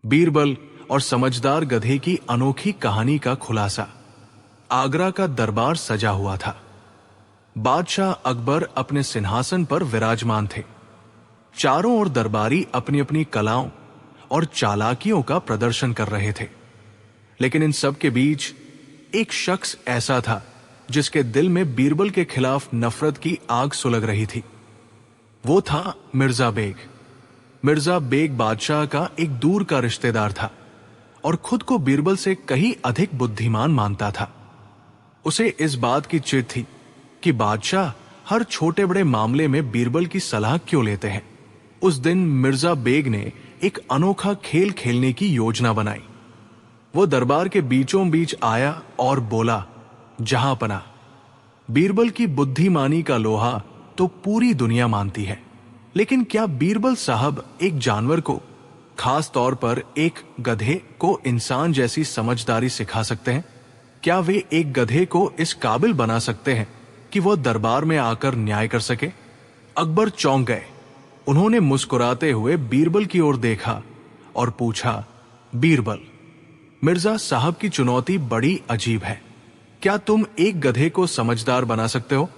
बीरबल और समझदार गधे की अनोखी कहानी का खुलासा। आगरा का दरबार सजा हुआ था। बादशाह अकबर अपने सिंहासन पर विराजमान थे। चारों ओर दरबारी अपनी अपनी कलाओं और चालाकियों का प्रदर्शन कर रहे थे। लेकिन इन सब के बीच एक शख्स ऐसा था जिसके दिल में बीरबल के खिलाफ नफरत की आग सुलग रही थी। वो था मिर्जा बेग। मिर्जा बेग बादशाह का एक दूर का रिश्तेदार था और खुद को बीरबल से कहीं अधिक बुद्धिमान मानता था। उसे इस बात की चिढ़ थी कि बादशाह हर छोटे बड़े मामले में बीरबल की सलाह क्यों लेते हैं। उस दिन मिर्जा बेग ने एक अनोखा खेल खेलने की योजना बनाई। वो दरबार के बीचों बीच आया और बोला, जहां पना, बीरबल की बुद्धिमानी का लोहा तो पूरी दुनिया मानती है, लेकिन क्या बीरबल साहब एक जानवर को, खास तौर पर एक गधे को इंसान जैसी समझदारी सिखा सकते हैं? क्या वे एक गधे को इस काबिल बना सकते हैं कि वो दरबार में आकर न्याय कर सके? अकबर चौंक गए। उन्होंने मुस्कुराते हुए बीरबल की ओर देखा और पूछा, बीरबल, मिर्जा साहब की चुनौती बड़ी अजीब है। क्या तुम एक गधे को समझदार बना सकते हो?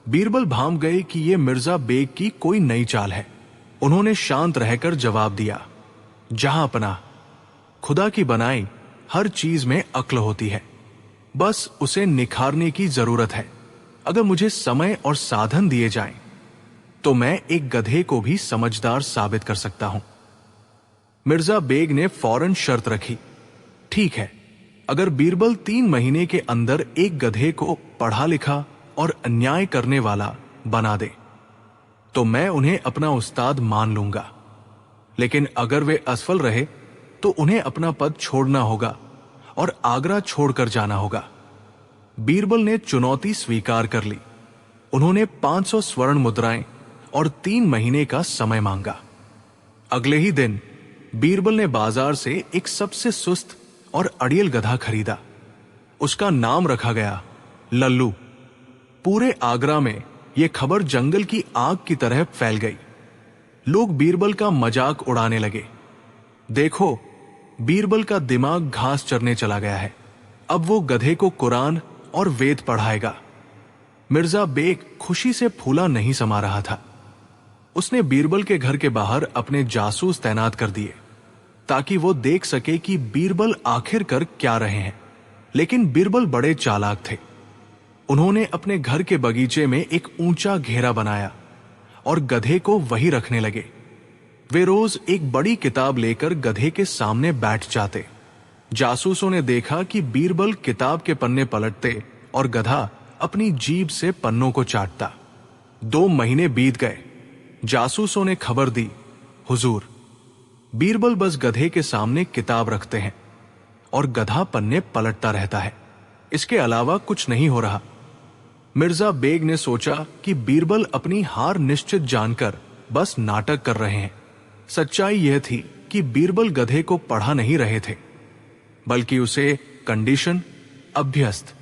बीरबल भांप गए कि यह मिर्जा बेग की कोई नई चाल है। उन्होंने शांत रहकर जवाब दिया, जहां पनाह, खुदा की बनाई हर चीज में अक्ल होती है, बस उसे निखारने की जरूरत है। अगर मुझे समय और साधन दिए जाएं, तो मैं एक गधे को भी समझदार साबित कर सकता हूं। मिर्जा बेग ने फौरन शर्त रखी, ठीक है, अगर बीरबल 3 महीने के अंदर एक गधे को पढ़ा लिखा और अन्याय करने वाला बना दे, तो मैं उन्हें अपना उस्ताद मान लूंगा। लेकिन अगर वे असफल रहे तो उन्हें अपना पद छोड़ना होगा और आगरा छोड़कर जाना होगा। बीरबल ने चुनौती स्वीकार कर ली। उन्होंने 500 स्वर्ण मुद्राएं और 3 महीने का समय मांगा। अगले ही दिन बीरबल ने बाजार से एक सबसे सुस्त और अड़ियल गधा खरीदा। उसका नाम रखा गया लल्लू। पूरे आगरा में यह खबर जंगल की आग की तरह फैल गई। लोग बीरबल का मजाक उड़ाने लगे। देखो, बीरबल का दिमाग घास चरने चला गया है, अब वो गधे को कुरान और वेद पढ़ाएगा। मिर्जा बेग खुशी से फूला नहीं समा रहा था। उसने बीरबल के घर के बाहर अपने जासूस तैनात कर दिए ताकि वो देख सके कि बीरबल आखिर कर क्या रहे हैं। लेकिन बीरबल बड़े चालाक थे। उन्होंने अपने घर के बगीचे में एक ऊंचा घेरा बनाया और गधे को वहीं रखने लगे। वे रोज एक बड़ी किताब लेकर गधे के सामने बैठ जाते। जासूसों ने देखा कि बीरबल किताब के पन्ने पलटते और गधा अपनी जीभ से पन्नों को चाटता। 2 महीने बीत गए। जासूसों ने खबर दी, हुजूर, बीरबल बस गधे के सामने किताब रखते हैं और गधा पन्ने पलटता रहता है, इसके अलावा कुछ नहीं हो रहा। मिर्जा बेग ने सोचा कि बीरबल अपनी हार निश्चित जानकर बस नाटक कर रहे हैं। सच्चाई यह थी कि बीरबल गधे को पढ़ा नहीं रहे थे, बल्कि उसे कंडीशन, अभ्यस्त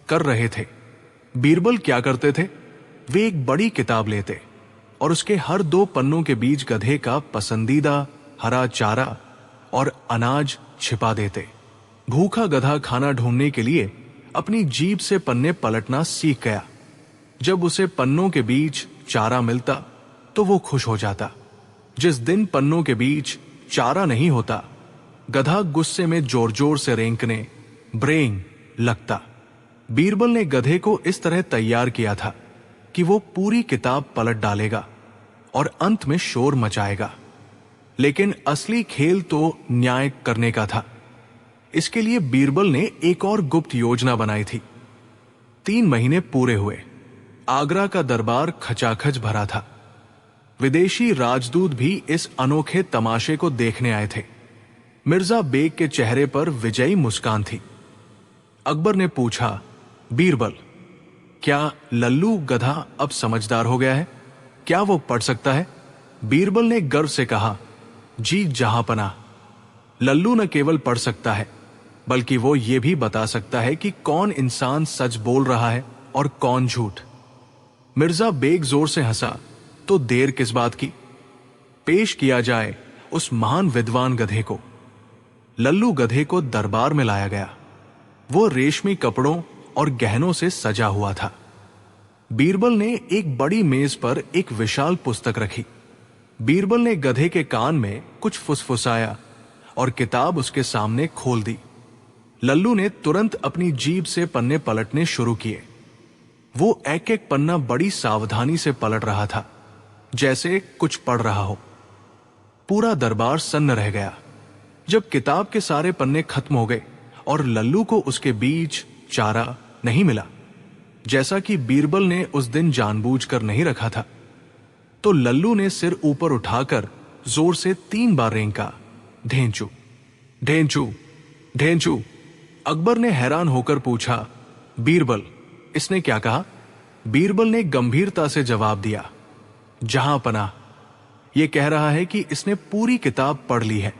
कर रहे थे। बीरबल क्या करते थे? वे एक बड़ी किताब लेते और उसके हर 2 पन्नों के बीच गधे का पसंदीदा हरा चारा और अनाज छिपा देते। भूखा गधा खाना ढूंढने के लिए अपनी जीभ से पन्ने पलटना सीख गया। जब उसे पन्नों के बीच चारा मिलता तो वो खुश हो जाता। जिस दिन पन्नों के बीच चारा नहीं होता, गधा गुस्से में जोर जोर से रेंकने, ब्रेंग लगता। बीरबल ने गधे को इस तरह तैयार किया था कि वो पूरी किताब पलट डालेगा और अंत में शोर मचाएगा। लेकिन असली खेल तो न्याय करने का था। इसके लिए बीरबल ने एक और गुप्त योजना बनाई थी। 3 महीने पूरे हुए। आगरा का दरबार खचाखच भरा था। विदेशी राजदूत भी इस अनोखे तमाशे को देखने आए थे। मिर्जा बेग के चेहरे पर विजयी मुस्कान थी। अकबर ने पूछा, बीरबल, क्या लल्लू गधा अब समझदार हो गया है? क्या वो पढ़ सकता है? बीरबल ने गर्व से कहा, जी जहांपनाह, लल्लू न केवल पढ़ सकता है, बल्कि वो ये भी बता सकता है कि कौन इंसान सच बोल रहा है और कौन झूठ। मिर्जा बेग जोर से हंसा, तो देर किस बात की? पेश किया जाए उस महान विद्वान गधे को। लल्लू गधे को दरबार में लाया गया। वो रेशमी कपड़ों और गहनों से सजा हुआ था। बीरबल ने एक बड़ी मेज पर एक विशाल पुस्तक रखी। बीरबल ने गधे के कान में कुछ फुसफुसाया और किताब उसके सामने खोल दी। लल्लू ने तुरंत अपनी जीभ से पन्ने पलटने शुरू किए। वो एक एक पन्ना बड़ी सावधानी से पलट रहा था, जैसे कुछ पढ़ रहा हो। पूरा दरबार सन्न रह गया। जब किताब के सारे पन्ने खत्म हो गए और लल्लू को उसके बीच चारा नहीं मिला, जैसा कि बीरबल ने उस दिन जानबूझकर नहीं रखा था, तो लल्लू ने सिर ऊपर उठाकर जोर से 3 बार रेंका, ढेंचू ढेंचू ढेंचू। अकबर ने हैरान होकर पूछा, बीरबल, इसने क्या कहा? बीरबल ने गंभीरता से जवाब दिया, जहां पनाह, यह कह रहा है कि इसने पूरी किताब पढ़ ली है,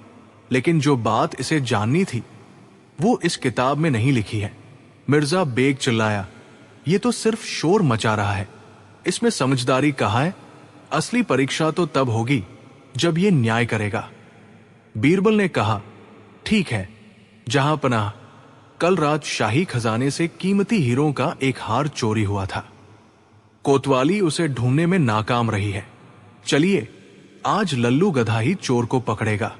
लेकिन जो बात इसे जाननी थी वो इस किताब में नहीं लिखी है। मिर्जा बेग चिल्लाया, ये तो सिर्फ शोर मचा रहा है, इसमें समझदारी कहाँ है? असली परीक्षा तो तब होगी जब ये न्याय करेगा। बीरबल ने कहा, ठीक है जहां पनाह, कल रात शाही खजाने से कीमती हीरों का एक हार चोरी हुआ था। कोतवाली उसे ढूंढने में नाकाम रही है। चलिए, आज लल्लू गधा ही चोर को पकड़ेगा।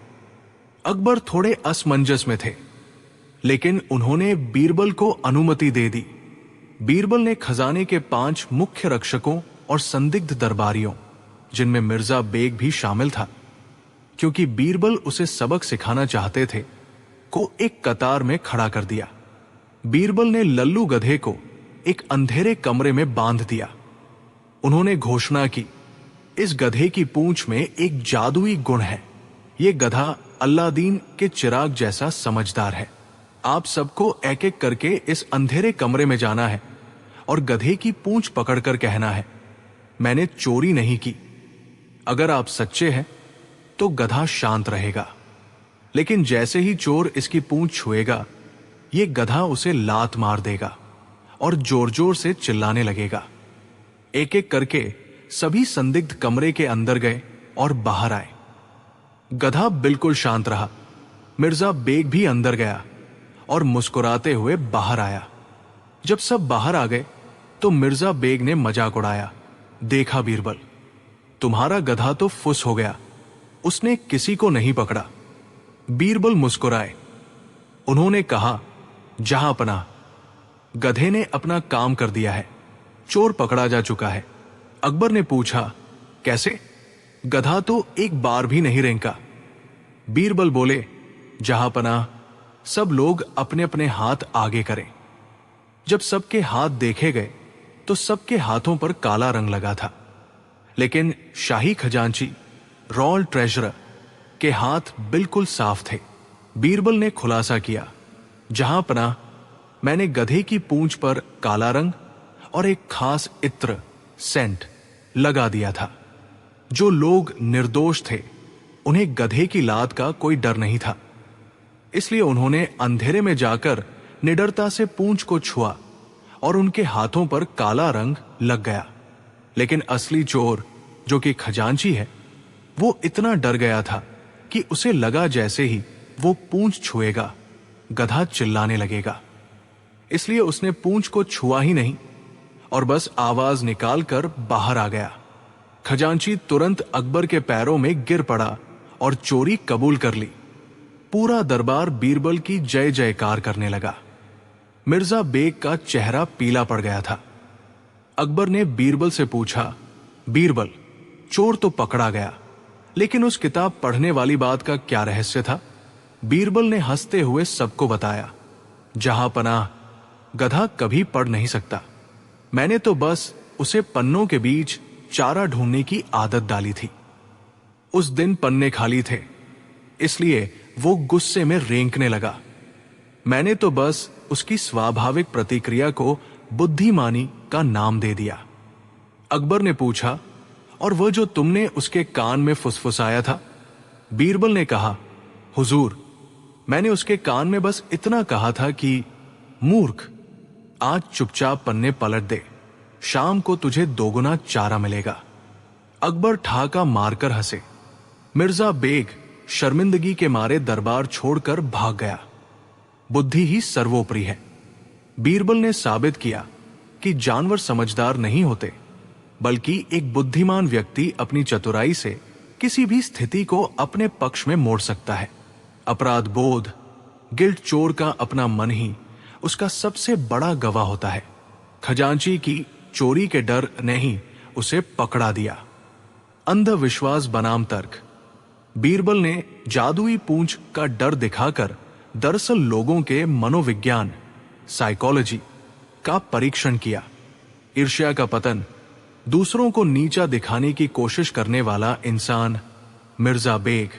अकबर थोड़े असमंजस में थे, लेकिन उन्होंने बीरबल को अनुमति दे दी। बीरबल ने खजाने के 5 मुख्य रक्षकों और संदिग्ध दरबारियों, जिनमें मिर्जा बेग भी शामिल था, क्योंकि बीरबल उसे सबक सिखाना चाहते थे, को एक कतार में खड़ा कर दिया। बीरबल ने लल्लू गधे को एक अंधेरे कमरे में बांध दिया। उन्होंने घोषणा की, इस गधे की पूंछ में एक जादुई गुण है। यह गधा अल्लादीन के चिराग जैसा समझदार है। आप सबको एक एक करके इस अंधेरे कमरे में जाना है और गधे की पूंछ पकड़कर कहना है, मैंने चोरी नहीं की। अगर आप सच्चे हैं तो गधा शांत रहेगा, लेकिन जैसे ही चोर इसकी पूंछ छुएगा, ये गधा उसे लात मार देगा और जोर जोर से चिल्लाने लगेगा। एक एक करके सभी संदिग्ध कमरे के अंदर गए और बाहर आए। गधा बिल्कुल शांत रहा। मिर्जा बेग भी अंदर गया और मुस्कुराते हुए बाहर आया। जब सब बाहर आ गए तो मिर्जा बेग ने मजाक उड़ाया, देखा बीरबल, तुम्हारा गधा तो फुस हो गया, उसने किसी को नहीं पकड़ा। बीरबल मुस्कुराए। उन्होंने कहा, जहां पनाह, गधे ने अपना काम कर दिया है, चोर पकड़ा जा चुका है। अकबर ने पूछा, कैसे? गधा तो एक बार भी नहीं रेंका। बीरबल बोले, जहां पनाह, सब लोग अपने अपने हाथ आगे करें। जब सबके हाथ देखे गए तो सबके हाथों पर काला रंग लगा था, लेकिन शाही खजांची रॉयल ट्रेजरर के हाथ बिल्कुल साफ थे। बीरबल ने खुलासा किया, जहां पनाह, मैंने गधे की पूंछ पर काला रंग और एक खास इत्र सेंट लगा दिया था। जो लोग निर्दोष थे उन्हें गधे की लात का कोई डर नहीं था, इसलिए उन्होंने अंधेरे में जाकर निडरता से पूंछ को छुआ और उनके हाथों पर काला रंग लग गया। लेकिन असली चोर, जो कि खजांची है, वो इतना डर गया था कि उसे लगा जैसे ही वो पूंछ छुएगा, गधा चिल्लाने लगेगा। इसलिए उसने पूंछ को छुआ ही नहीं और बस आवाज निकालकर बाहर आ गया। खजांची तुरंत अकबर के पैरों में गिर पड़ा और चोरी कबूल कर ली। पूरा दरबार बीरबल की जय जयकार करने लगा। मिर्जा बेग का चेहरा पीला पड़ गया था। अकबर ने बीरबल से पूछा, बीरबल, चोर तो पकड़ा गया, लेकिन उस किताब पढ़ने वाली बात का क्या रहस्य था? बीरबल ने हंसते हुए सबको बताया, जहां पनाह, गधा कभी पढ़ नहीं सकता। मैंने तो बस उसे पन्नों के बीच चारा ढूंढने की आदत डाली थी। उस दिन पन्ने खाली थे, इसलिए वो गुस्से में रेंकने लगा। मैंने तो बस उसकी स्वाभाविक प्रतिक्रिया को बुद्धिमानी का नाम दे दिया। अकबर ने पूछा, और वह जो तुमने उसके कान में फुसफुसाया था? बीरबल ने कहा, हुजूर, मैंने उसके कान में बस इतना कहा था कि मूर्ख, आज चुपचाप पन्ने पलट दे, शाम को तुझे दोगुना चारा मिलेगा। अकबर ठाका मारकर हंसे। मिर्जा बेग शर्मिंदगी के मारे दरबार छोड़कर भाग गया। बुद्धि ही सर्वोपरि है। बीरबल ने साबित किया कि जानवर समझदार नहीं होते, बल्कि एक बुद्धिमान व्यक्ति अपनी चतुराई से किसी भी स्थिति को अपने पक्ष में मोड़ सकता है। अपराध बोध, गिल्ट चोर का अपना मन ही उसका सबसे बड़ा गवाह होता है। खजांची की चोरी के डर ने ही उसे पकड़ा दिया। अंधविश्वास बनाम तर्क। बीरबल ने जादुई पूंछ का डर दिखाकर दरअसल लोगों के मनोविज्ञान, साइकोलॉजी का परीक्षण किया। ईर्ष्या का पतन, दूसरों को नीचा दिखाने की कोशिश करने वाला इंसान मिर्जा बेग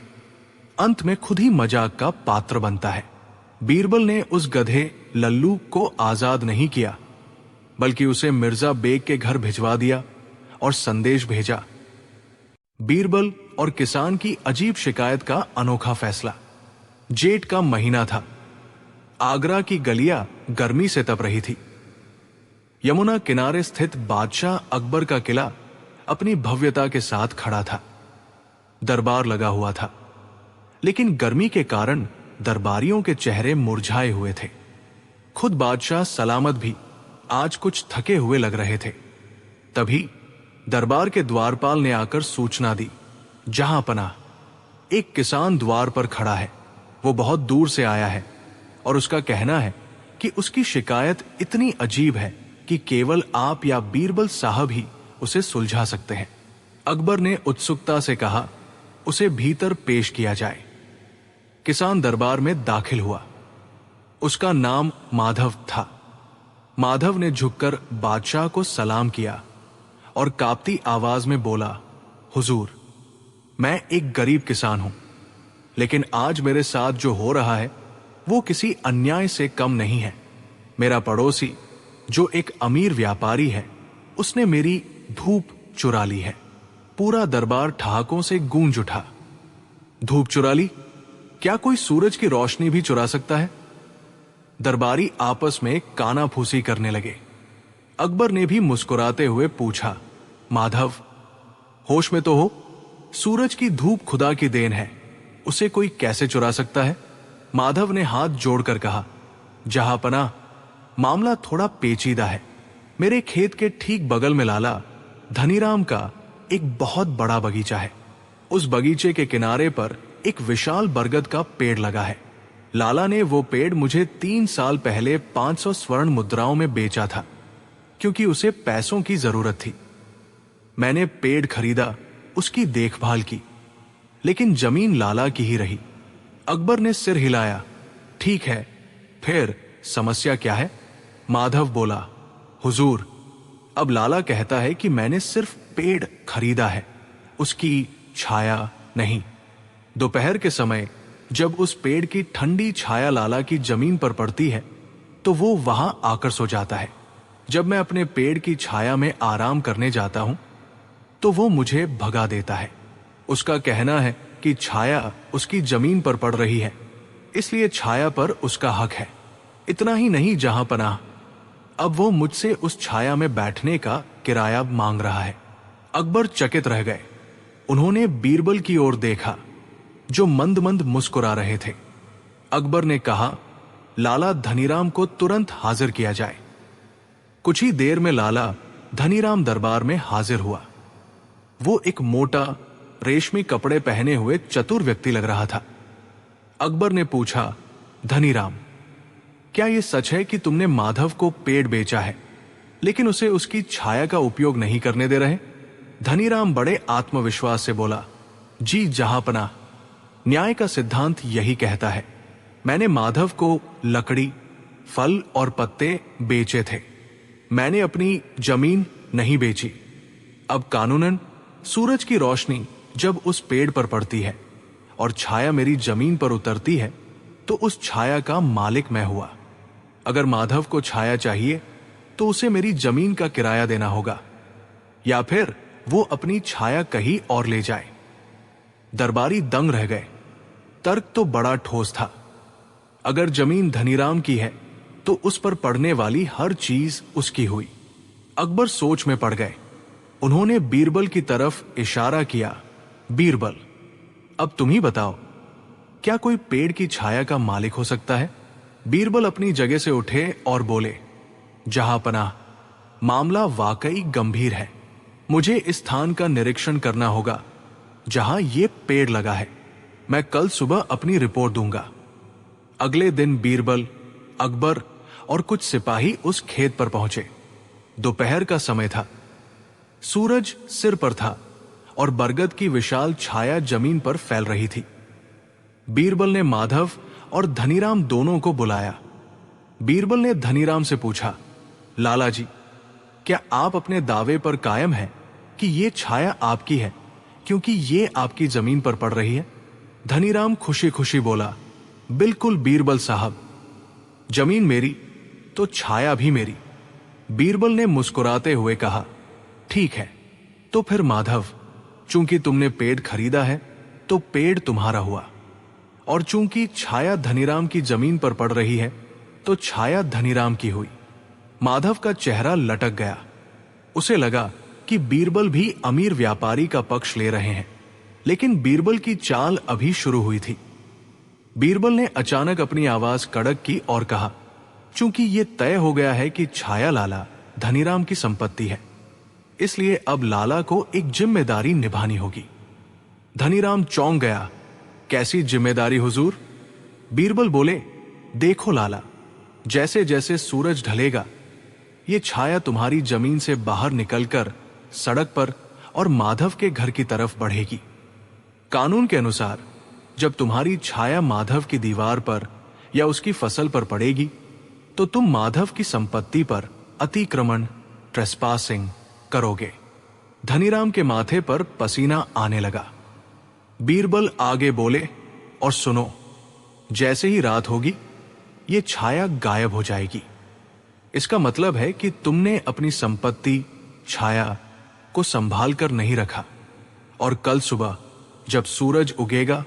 अंत में खुद ही मजाक का पात्र बनता है। बीरबल ने उस गधे लल्लू को आजाद नहीं किया, बल्कि उसे मिर्जा बेग के घर भिजवा दिया और संदेश भेजा। बीरबल और किसान की अजीब शिकायत का अनोखा फैसला। जेठ का महीना था। आगरा की गलियां गर्मी से तप रही थी। यमुना किनारे स्थित बादशाह अकबर का किला अपनी भव्यता के साथ खड़ा था। दरबार लगा हुआ था, लेकिन गर्मी के कारण दरबारियों के चेहरे मुरझाए हुए थे। खुद बादशाह सलामत भी आज कुछ थके हुए लग रहे थे। तभी दरबार के द्वारपाल ने आकर सूचना दी, जहां पनाह, एक किसान द्वार पर खड़ा है। वो बहुत दूर से आया है और उसका कहना है कि उसकी शिकायत इतनी अजीब है कि केवल आप या बीरबल साहब ही उसे सुलझा सकते हैं। अकबर ने उत्सुकता से कहा, उसे भीतर पेश किया जाए। किसान दरबार में दाखिल हुआ। उसका नाम माधव था। माधव ने झुककर बादशाह को सलाम किया और कांपती आवाज में बोला, हुजूर, मैं एक गरीब किसान हूं, लेकिन आज मेरे साथ जो हो रहा है वो किसी अन्याय से कम नहीं है। मेरा पड़ोसी, जो एक अमीर व्यापारी है, उसने मेरी धूप चुरा ली है। पूरा दरबार ठहाकों से गूंज उठा। धूप चुरा ली? क्या कोई सूरज की रोशनी भी चुरा सकता है? दरबारी आपस में कानाफूसी करने लगे। अकबर ने भी मुस्कुराते हुए पूछा, माधव, होश में तो हो? सूरज की धूप खुदा की देन है, उसे कोई कैसे चुरा सकता है? माधव ने हाथ जोड़कर कहा, जहांपनाह, मामला थोड़ा पेचीदा है। मेरे खेत के ठीक बगल में लाला धनीराम का एक बहुत बड़ा बगीचा है। उस बगीचे के किनारे पर एक विशाल बरगद का पेड़ लगा है। लाला ने वो पेड़ मुझे 3 साल पहले 500 स्वर्ण मुद्राओं में बेचा था, क्योंकि उसे पैसों की जरूरत थी। मैंने पेड़ खरीदा, उसकी देखभाल की, लेकिन जमीन लाला की ही रही। अकबर ने सिर हिलाया। ठीक है, फिर समस्या क्या है? माधव बोला, हुजूर, अब लाला कहता है कि मैंने सिर्फ पेड़ खरीदा है, उसकी छाया नहीं। दोपहर के समय जब उस पेड़ की ठंडी छाया लाला की जमीन पर पड़ती है तो वो वहां आकर सो जाता है। जब मैं अपने पेड़ की छाया में आराम करने जाता हूं तो वो मुझे भगा देता है। उसका कहना है कि छाया उसकी जमीन पर पड़ रही है, इसलिए छाया पर उसका हक है। इतना ही नहीं जहांपनाह, अब वो मुझसे उस छाया में बैठने का किराया मांग रहा है। अकबर चकित रह गए। उन्होंने बीरबल की ओर देखा, जो मंद मंद मुस्कुरा रहे थे। अकबर ने कहा, लाला धनीराम को तुरंत हाजिर किया जाए। कुछ ही देर में लाला धनीराम दरबार में हाजिर हुआ। वो एक मोटा रेशमी कपड़े पहने हुए चतुर व्यक्ति लग रहा था। अकबर ने पूछा, धनीराम, क्या यह सच है कि तुमने माधव को पेड़ बेचा है, लेकिन उसे उसकी छाया का उपयोग नहीं करने दे रहे? धनीराम बड़े आत्मविश्वास से बोला, जी जहांपनाह, न्याय का सिद्धांत यही कहता है। मैंने माधव को लकड़ी, फल और पत्ते बेचे थे। मैंने अपनी जमीन नहीं बेची। अब कानूनन सूरज की रोशनी जब उस पेड़ पर पड़ती है और छाया मेरी जमीन पर उतरती है तो उस छाया का मालिक मैं हुआ। अगर माधव को छाया चाहिए तो उसे मेरी जमीन का किराया देना होगा, या फिर वो अपनी छाया कहीं और ले जाए। दरबारी दंग रह गए। तर्क तो बड़ा ठोस था। अगर जमीन धनीराम की है तो उस पर पड़ने वाली हर चीज उसकी हुई। अकबर सोच में पड़ गए। उन्होंने बीरबल की तरफ इशारा किया, बीरबल, अब तुम ही बताओ, क्या कोई पेड़ की छाया का मालिक हो सकता है? बीरबल अपनी जगह से उठे और बोले, जहांपनाह, मामला वाकई गंभीर है। मुझे इस स्थान का निरीक्षण करना होगा जहां ये पेड़ लगा है। मैं कल सुबह अपनी रिपोर्ट दूंगा। अगले दिन बीरबल, अकबर और कुछ सिपाही उस खेत पर पहुंचे। दोपहर का समय था। सूरज सिर पर था और बरगद की विशाल छाया जमीन पर फैल रही थी। बीरबल ने माधव और धनीराम दोनों को बुलाया। बीरबल ने धनीराम से पूछा, लाला जी, क्या आप अपने दावे पर कायम हैं कि ये छाया आपकी है, क्योंकि ये आपकी जमीन पर पड़ रही है? धनीराम खुशी खुशी बोला, बिल्कुल बीरबल साहब, जमीन मेरी तो छाया भी मेरी। बीरबल ने मुस्कुराते हुए कहा, ठीक है, तो फिर माधव, चूंकि तुमने पेड़ खरीदा है तो पेड़ तुम्हारा हुआ, और चूंकि छाया धनीराम की जमीन पर पड़ रही है तो छाया धनीराम की हुई। माधव का चेहरा लटक गया। उसे लगा कि बीरबल भी अमीर व्यापारी का पक्ष ले रहे हैं, लेकिन बीरबल की चाल अभी शुरू हुई थी। बीरबल ने अचानक अपनी आवाज कड़क की और कहा, चूंकि यह तय हो गया है कि छाया लाला धनीराम की संपत्ति है, इसलिए अब लाला को एक जिम्मेदारी निभानी होगी। धनीराम चौंक गया। कैसी जिम्मेदारी हुजूर? बीरबल बोले, देखो लाला, जैसे जैसे सूरज ढलेगा ये छाया तुम्हारी जमीन से बाहर निकलकर सड़क पर और माधव के घर की तरफ बढ़ेगी। कानून के अनुसार जब तुम्हारी छाया माधव की दीवार पर या उसकी फसल पर पड़ेगी तो तुम माधव की संपत्ति पर अतिक्रमण, ट्रेसपासिंग करोगे। धनीराम के माथे पर पसीना आने लगा। बीरबल आगे बोले, और सुनो, जैसे ही रात होगी ये छाया गायब हो जाएगी। इसका मतलब है कि तुमने अपनी संपत्ति छाया को संभाल कर नहीं रखा, और कल सुबह जब सूरज उगेगा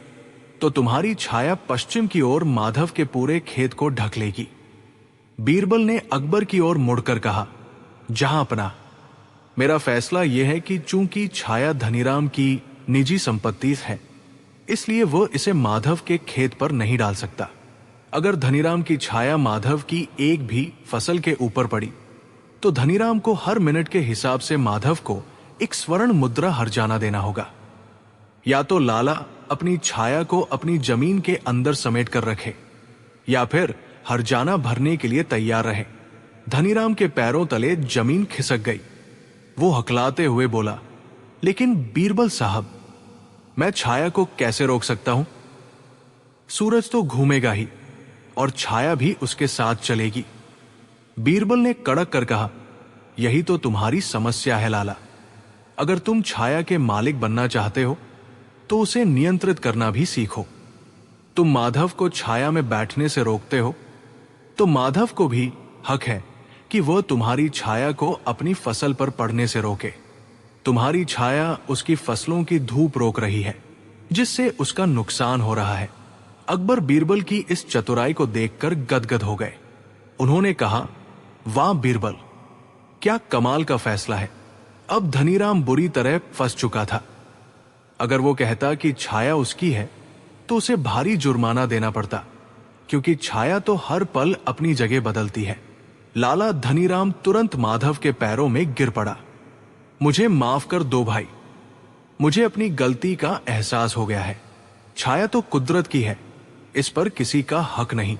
तो तुम्हारी छाया पश्चिम की ओर माधव के पूरे खेत को ढक लेगी। बीरबल ने अकबर की ओर मुड़कर कहा, जहांपनाह, मेरा फैसला यह है कि चूंकि छाया धनीराम की निजी संपत्ति है, इसलिए वो इसे माधव के खेत पर नहीं डाल सकता। अगर धनीराम की छाया माधव की एक भी फसल के ऊपर पड़ी तो धनीराम को हर मिनट के हिसाब से माधव को एक स्वर्ण मुद्रा हर्जाना देना होगा। या तो लाला अपनी छाया को अपनी जमीन के अंदर समेट कर रखे, या फिर हर्जाना भरने के लिए तैयार रहे। धनीराम के पैरों तले जमीन खिसक गई। वो हकलाते हुए बोला, लेकिन बीरबल साहब, मैं छाया को कैसे रोक सकता हूं? सूरज तो घूमेगा ही और छाया भी उसके साथ चलेगी। बीरबल ने कड़क कर कहा, यही तो तुम्हारी समस्या है लाला। अगर तुम छाया के मालिक बनना चाहते हो तो उसे नियंत्रित करना भी सीखो। तुम माधव को छाया में बैठने से रोकते हो तो माधव को भी हक है कि वह तुम्हारी छाया को अपनी फसल पर पड़ने से रोके। तुम्हारी छाया उसकी फसलों की धूप रोक रही है, जिससे उसका नुकसान हो रहा है। अकबर बीरबल की इस चतुराई को देखकर गदगद हो गए। उन्होंने कहा, वाह बीरबल, क्या कमाल का फैसला है। अब धनीराम बुरी तरह फंस चुका था। अगर वो कहता कि छाया उसकी है तो उसे भारी जुर्माना देना पड़ता, क्योंकि छाया तो हर पल अपनी जगह बदलती है। लाला धनीराम तुरंत माधव के पैरों में गिर पड़ा। मुझे माफ कर दो भाई, मुझे अपनी गलती का एहसास हो गया है। छाया तो कुदरत की है, इस पर किसी का हक नहीं।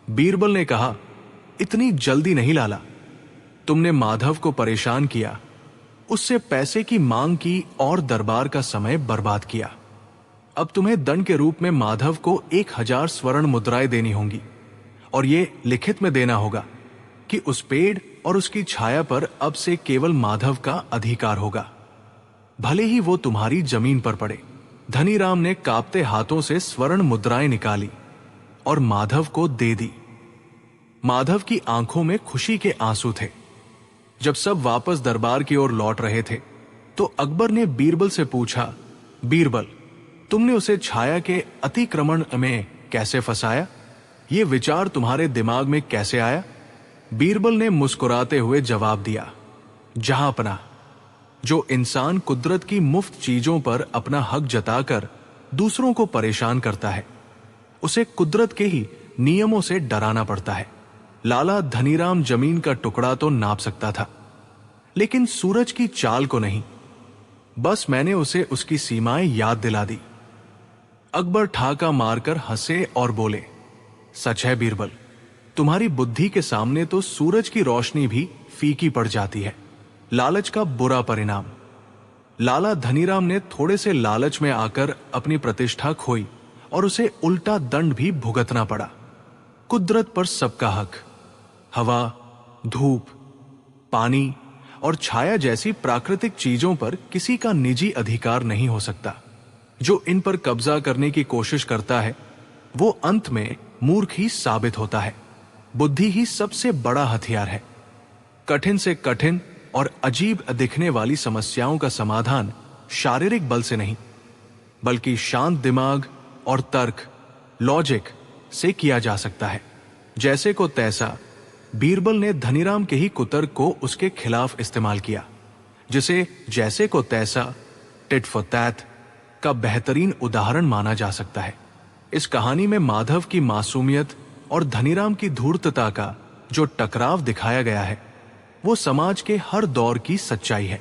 बीरबल ने कहा, इतनी जल्दी नहीं लाला। तुमने माधव को परेशान किया, उससे पैसे की मांग की और दरबार का समय बर्बाद किया। अब तुम्हें दंड के रूप में माधव को 1000 स्वर्ण मुद्राएं देनी होंगी, और ये लिखित में देना होगा कि उस पेड़ और उसकी छाया पर अब से केवल माधव का अधिकार होगा, भले ही वो तुम्हारी जमीन पर पड़े। धनीराम ने कांपते हाथों से स्वर्ण मुद्राएं निकाली और माधव को दे दी। माधव की आंखों में खुशी के आंसू थे। जब सब वापस दरबार की ओर लौट रहे थे तो अकबर ने बीरबल से पूछा, बीरबल, तुमने उसे छाया के अतिक्रमण में कैसे फंसाया? ये विचार तुम्हारे दिमाग में कैसे आया? बीरबल ने मुस्कुराते हुए जवाब दिया, जहांपनाह, जो इंसान कुदरत की मुफ्त चीजों पर अपना हक जताकर दूसरों को परेशान करता है, उसे कुदरत के ही नियमों से डराना पड़ता है। लाला धनीराम जमीन का टुकड़ा तो नाप सकता था, लेकिन सूरज की चाल को नहीं। बस मैंने उसे उसकी सीमाएं याद दिला दी। अकबर ठाका मारकर हंसे और बोले, सच है बीरबल, तुम्हारी बुद्धि के सामने तो सूरज की रोशनी भी फीकी पड़ जाती है। लालच का बुरा परिणाम। लाला धनीराम ने थोड़े से लालच में आकर अपनी प्रतिष्ठा खोई और उसे उल्टा दंड भी भुगतना पड़ा। कुदरत पर सबका हक। हवा, धूप, पानी और छाया जैसी प्राकृतिक चीजों पर किसी का निजी अधिकार नहीं हो सकता। जो इन पर कब्जा करने की कोशिश करता है वो अंत में मूर्ख ही साबित होता है। बुद्धि ही सबसे बड़ा हथियार है। कठिन से कठिन और अजीब दिखने वाली समस्याओं का समाधान शारीरिक बल से नहीं, बल्कि शांत दिमाग और तर्क, लॉजिक से किया जा सकता है। जैसे को तैसा बीरबल ने धनीराम के ही कुतर्क को उसके खिलाफ इस्तेमाल किया, जिसे जैसे को तैसा, टिट फॉर टैट का बेहतरीन उदाहरण माना जा सकता है। इस कहानी में माधव की मासूमियत और धनीराम की धूर्तता का जो टकराव दिखाया गया है वो समाज के हर दौर की सच्चाई है।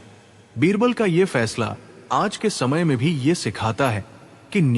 बीरबल का ये फैसला आज के समय में भी ये सिखाता है कि